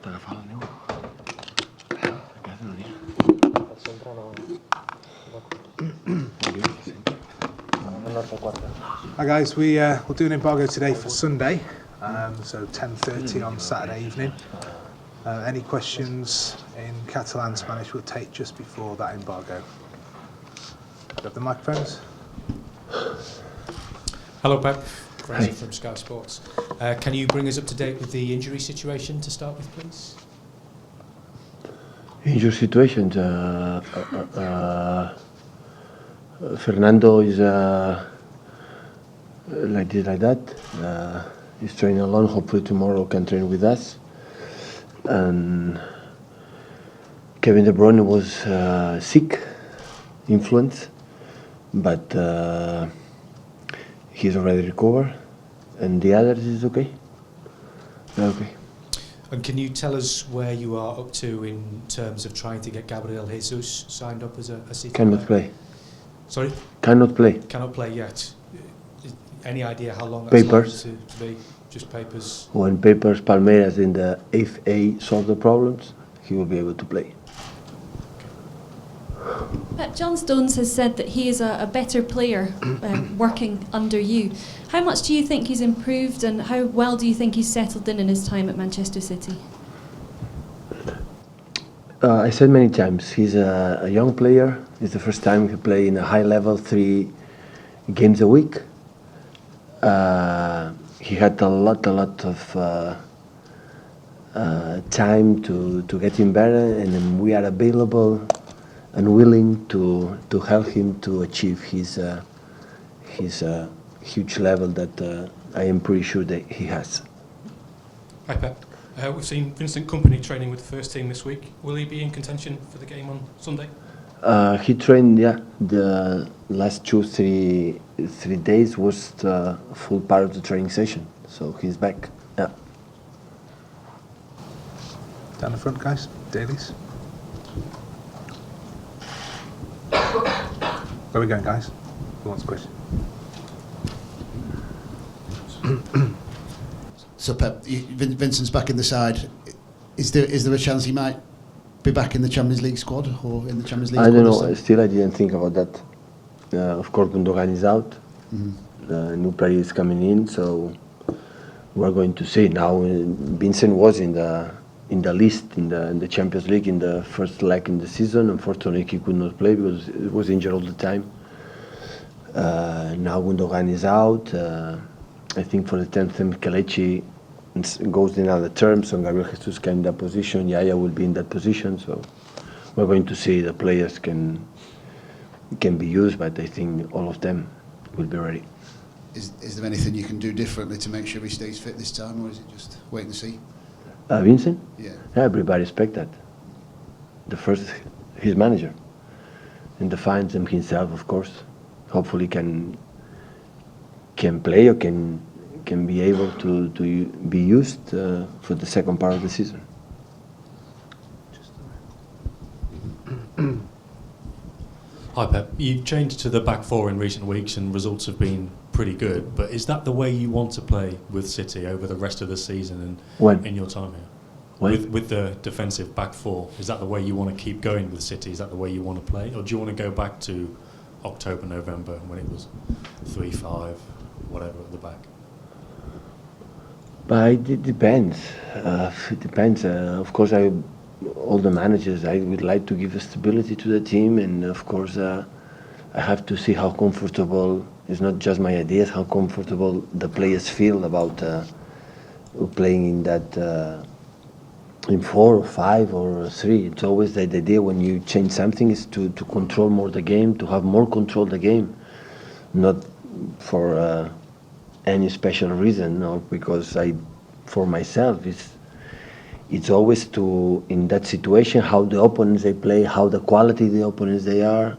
T'agafar el meu. Hi guys, we'll do an embargo today for Sunday, so 10:30 on Saturday evening. Any questions in Catalan, Spanish we'll take just before that embargo. Do you have the microphones? Hello Pep, Fraser from Sky Sports. Can you bring us up to date with the injury situation to start with, please? Injury situation, Fernando is like this, like that. He's training alone. Hopefully tomorrow can train with us. And Kevin De Bruyne was sick, influence, but he's already recovered. And the others is okay. They're okay. And can you tell us where you are up to in terms of trying to get Gabriel Jesus signed up as a City Cannot player? play. Sorry? Cannot play. Cannot play yet. Any idea how long that's Papers. likely to be? Just papers? When papers Palmeiras in the FA solve the problems, he will be able to play. John Stones has said that he is a better player working under you. How much do you think he's improved, and how well do you think he's settled in his time at Manchester City? I said many times, he's a young player. It's the first time he play in a high level 3 games a week. He had a lot of time to get him better, and we are available and willing to help him to achieve his huge level that I am pretty sure that he has. Hi Pep. We've seen Vincent Kompany training with the first team this week. Will he be in contention for the game on Sunday? He trained, the last 3 days was the full part of the training session, so he's back. Yeah. Down the front, guys. Dailies. Where are we going, guys? Who wants a question? So Pep, Vincent's back in the side. Is there a chance he might be back in the Champions League squad or in the Champions League I squad? don't know. Still, I didn't think about that. Of course, Gundogan is out. The new player is coming in, so we're going to see. Now, Vincent was in the list in the Champions League in the first leg in the season. Unfortunately, he could not play because he was injured all the time. Now Gundogan is out. I think for the 10th time, Kelechi goes in other terms, and Gabriel Jesus can in that position. Yaya will be in that position, so we're going to see the players can be used, but I think all of them will be ready. Is there anything you can do differently to make sure he stays fit this time, or is it just wait and see? Vincent? Yeah. Everybody expect that. The first, his manager, and defines him himself, of course. Hopefully can play or can be able to be used for the second part of the season. Hi Pep. You've changed to the back four in recent weeks and results have been pretty good, but is that the way you want to play with City over the rest of the season and in your time here? With the defensive back four, is that the way you want to keep going with City? Is that the way you want to play? Or do you want to go back to October, November when it was 3-5, whatever at the back? But it depends. It depends. Of course, all the managers, I would like to give stability to the team, and of course, I have to see how comfortable. It's not just my ideas. How comfortable the players feel about playing in that in 4 or 5 or 3. It's always the idea when you change something is to control more the game, to have more control the game, not for any special reason, or because for myself, it's always to, in that situation, how the opponents they play, how the quality of the opponents they are,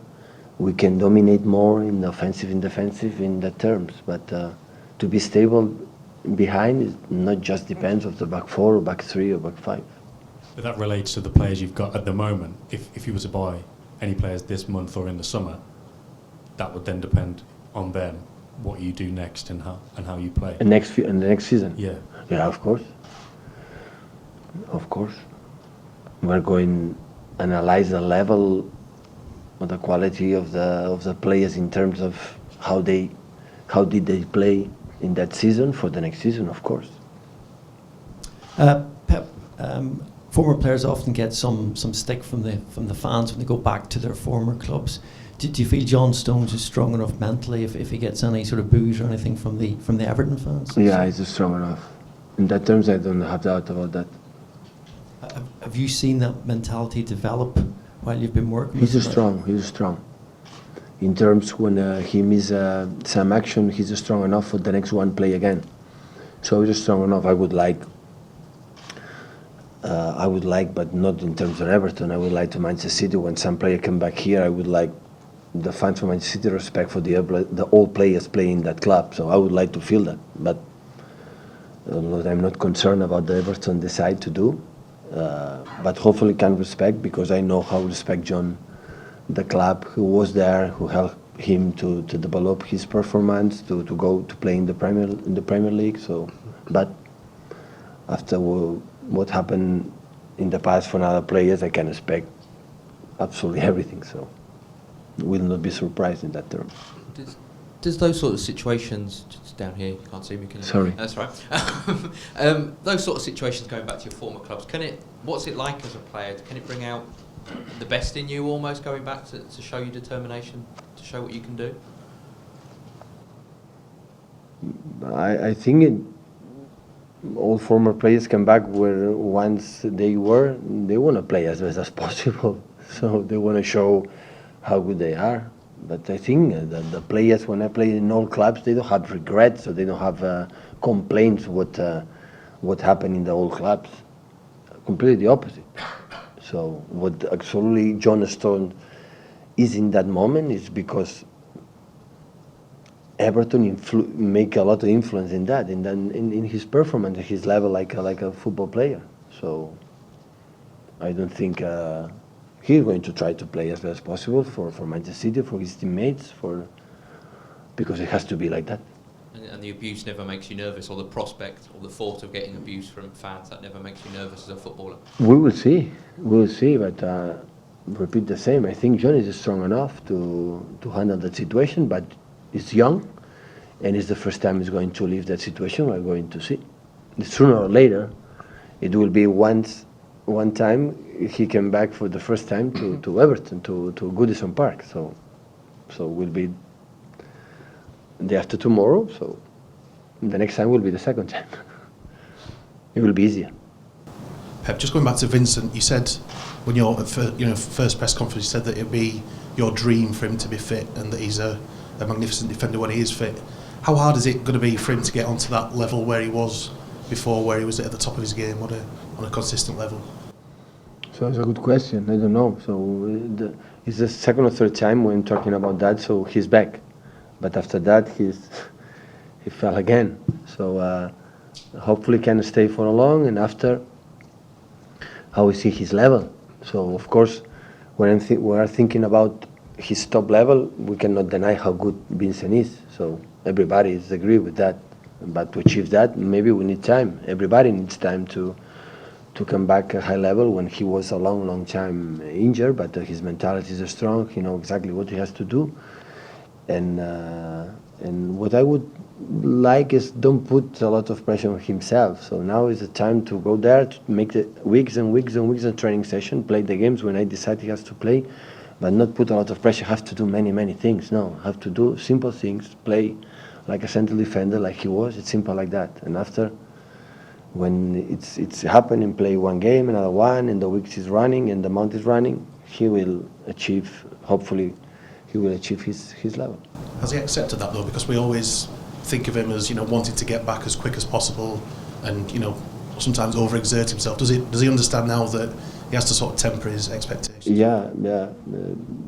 we can dominate more in offensive and defensive in that terms. But to be stable behind is not just depends of the back 4 or back 3 or back 5. But that relates to the players you've got at the moment. If you were to buy any players this month or in the summer, that would then depend on them, what you do next and how you play. And the next season? Yeah. Yeah, of course. Of course. We're going to analyze the level of the quality of the players in terms of how did they play in that season for the next season, of course. Pep, former players often get some stick from the fans when they go back to their former clubs. Do you feel John Stones is strong enough mentally if he gets any sort of boos or anything from the Everton fans? Yeah, he's strong enough. In that terms, I don't have doubt about that. Have you seen that mentality develop while you've been working? He's strong. In terms when he misses some action, he's strong enough for the next one play again. So he's strong enough. I would like, but not in terms of Everton. I would like to Manchester City when some player come back here. I would like the fans from Manchester City respect for the all players playing in that club. So I would like to feel that. But I'm not concerned about the Everton decide to do. But hopefully can respect, because I know how respect John, the club who was there, who helped him to develop his performance, to go to play in the Premier League. So, but after what happened in the past for other players, I can expect absolutely everything. So, will not be surprised in that term. Does those sort of situations, just down here, you can't see me, can you? Sorry. That's right. Those sort of situations, going back to your former clubs, what's it like as a player? Can it bring out the best in you almost, going back to show your determination, to show what you can do? I think all former players come back where once they want to play as best as possible. So they want to show how good they are. But I think the players, when I play in all clubs, they don't have regrets, or they don't have complaints what happened in the old clubs. Completely the opposite. So what absolutely John Stone is in that moment is because Everton make a lot of influence in that, in his performance, his level like a football player. So I don't think he's going to try to play as well as possible for Manchester City, for his teammates, because it has to be like that. And the abuse never makes you nervous, or the prospect or the thought of getting abuse from fans, that never makes you nervous as a footballer? We will see, but repeat the same. I think John is strong enough to handle that situation, but he's young, and it's the first time he's going to leave that situation. We're going to see. Sooner or later, it will be one time he came back for the first time to Everton, to Goodison Park. So will be the day after tomorrow. So the next time will be the second time. It will be easier. Pep, just going back to Vincent, you said when your first press conference, you said that it'd be your dream for him to be fit, and that he's a magnificent defender when he is fit. How hard is it going to be for him to get onto that level where he was before, where he was at the top of his game on a consistent level? So it's a good question. I don't know. So it's the second or third time when talking about that. So he's back, but after that he fell again. So hopefully can stay for long. And after, how we see his level. So of course, when we are thinking about his top level, we cannot deny how good Vincent is. So everybody is agree with that. But to achieve that, maybe we need time. Everybody needs time to come back at high level. When he was a long time injured, but his mentality is strong. He knows exactly what he has to do. And what I would like is don't put a lot of pressure on himself. So now is the time to go there, to make the weeks and weeks and weeks of training session, play the games when I decide he has to play, but not put a lot of pressure, have to do many things. No, have to do simple things, play like a central defender like he was. It's simple like that. And after, when it's happening, play one game, another one, and the weeks is running and the month is running, he will achieve, hopefully, he will achieve his level. Has he accepted that though? Because we always think of him as wanting to get back as quick as possible, and sometimes overexert himself. Does he understand now that he has to sort of temper his expectations? Yeah.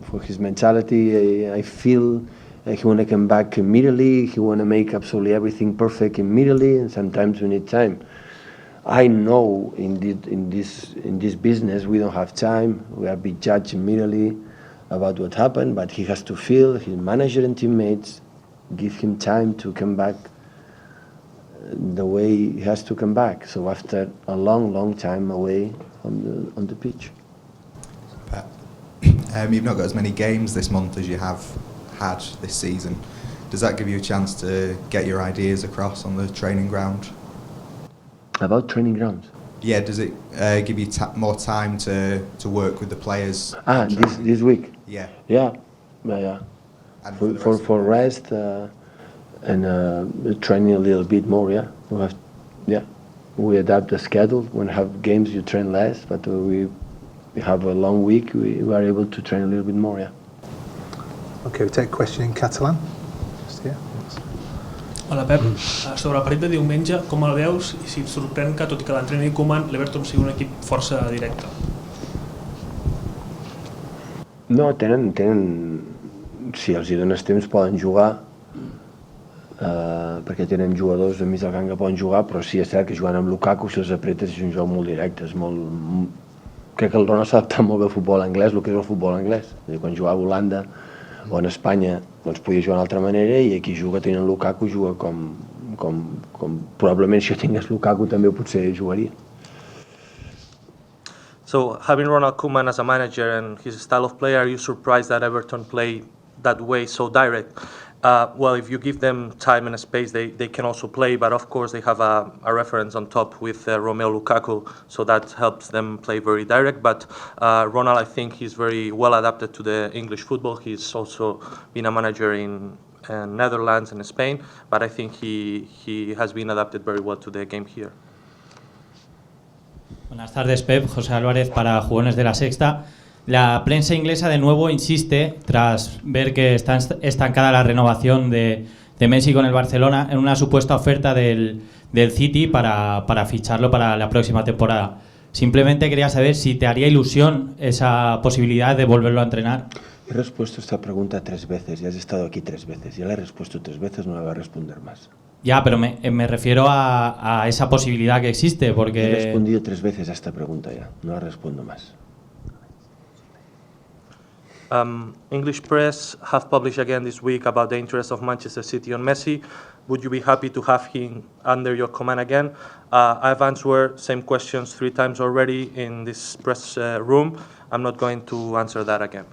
For his mentality, I feel like he want to come back immediately. He want to make absolutely everything perfect immediately, and sometimes we need time. I know in this business we don't have time. We are being judged immediately about what happened, but he has to feel his manager and teammates give him time to come back the way he has to come back. So after a long time away on the pitch. Pep, you've not got as many games this month as you have had this season. Does that give you a chance to get your ideas across on the training ground? About training grounds? Yeah, does it give you more time to work with the players? This week? Yeah. Yeah. And for rest and training a little bit more, yeah. We adapt the schedule. When you have games, you train less, but we have a long week, we are able to train a little bit more, yeah. Okay, we take a question in Catalan. Just here. Hola Pep, sobre el partit de diumenge, com el veus i si et sorprèn que, tot i que l'entreni Koeman, l'Everton sigui un equip força directe? No, tenen si els hi dones temps poden jugar, perquè tenen jugadors a mig del camp que poden jugar, però sí és cert que jugant amb Lukaku, si els apretes, és un joc molt directe, és molt... Crec que el Ronald s'adapta molt bé al futbol anglès, el que és el futbol anglès. Quan jugava a Holanda o en Espanya doncs podia jugar d'una altra manera, i aquí juga tenint Lukaku, juga com probablement si jo tingués Lukaku també potser jugaria. So having Ronald Koeman as a manager and his style of play, are you surprised that Everton play that way, so direct? Well, if you give them time and space, they can also play, but of course they have a reference on top with Romelu Lukaku, so that helps them play very direct. But Ronald, I think he's very well adapted to the English football. He's also been a manager in Netherlands and Spain, but I think he has been adapted very well to the game here. Buenas tardes, Pep. José Álvarez para Jugones de la Sexta. La prensa inglesa de nuevo insiste, tras ver que está estancada la renovación de Messi con el Barcelona, en una supuesta oferta del City para ficharlo para la próxima temporada. Simplemente quería saber si te haría ilusión esa posibilidad de volverlo a entrenar. He respuesto esta pregunta 3 veces, ya has estado aquí 3 veces, ya la he respuesto 3 veces, no la voy a responder más. Ya, pero me refiero a esa posibilidad que existe, porque... He respondido 3 veces a esta pregunta ya, no la respondo más. English press have published again this week about the interest of Manchester City on Messi. Would you be happy to have him under your command again? I've answered same questions 3 times already in this press room. I'm not going to answer that again.